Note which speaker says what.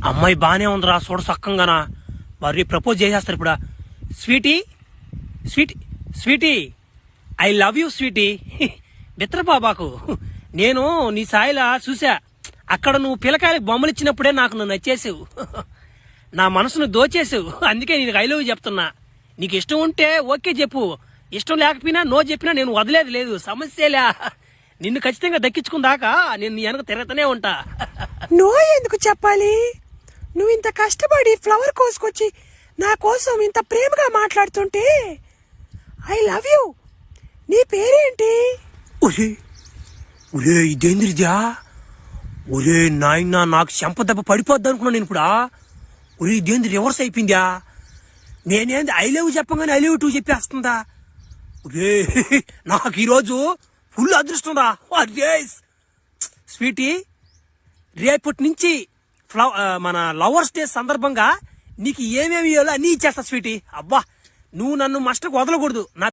Speaker 1: అమ్మాయి బానే ఉందిరా, చూడ సక్కంగానా. మరి ప్రపోజ్ చేసేస్తారు ఇప్పుడు. Sweetie sweetie sweetie, I love you sweetie. మిత్రబాబాకు నేను నీ సాయిలా చూసా. అక్కడ నువ్వు పిల్లకాయలకు బొమ్మలు ఇచ్చినప్పుడే నాకు నువ్వు నచ్చేసావు. నా మనసును దోచేసావు. అందుకే నీకు ఐ లవ్ యూ చెప్తున్నా. నీకు ఇష్టం ఉంటే ఓకే చెప్పు, ఇష్టం లేకపోయినా నో చెప్పినా నేను వదిలేదు లేదు. సమస్యలే. నిన్ను ఖచ్చితంగా దక్కించుకుందాకా నేను నీ వెనక తిరగతనే ఉంటా.
Speaker 2: నో ఎందుకు చెప్పాలి? నువ్వు ఇంత కష్టపడి ఫ్లవర్ కోసుకొచ్చి నా కోసం ఇంత ప్రేమగా మాట్లాడుతుంటే ఐ లవ్ యూ. నీ పేరేంటి?
Speaker 1: ఒరే ఒరే, ఇదేంద్రిజా? ఒరే నాయన, నాకు చెంప దెబ్బ పడిపోద్ది అనుకున్నా నేను ఇప్పుడు. ఒరే ఇదేంద్రి రివర్స్ అయిపోయిందా? నేనేంది ఐ లవ్ చెప్పగానే ఐ లవ్ టూ చెప్పేస్తుందా? ఒరే నాకు ఈరోజు ఫుల్ అదృష్టం రా. స్వీటీ, రేపటి నుంచి మన లవర్స్ డే సందర్భంగా నీకు ఏమేమి ఇవ్వాలో అన్నీ ఇచ్చేస్తా స్వీటీ. అబ్బా, నువ్వు నన్ను మస్టకు వదలకూడదు. నా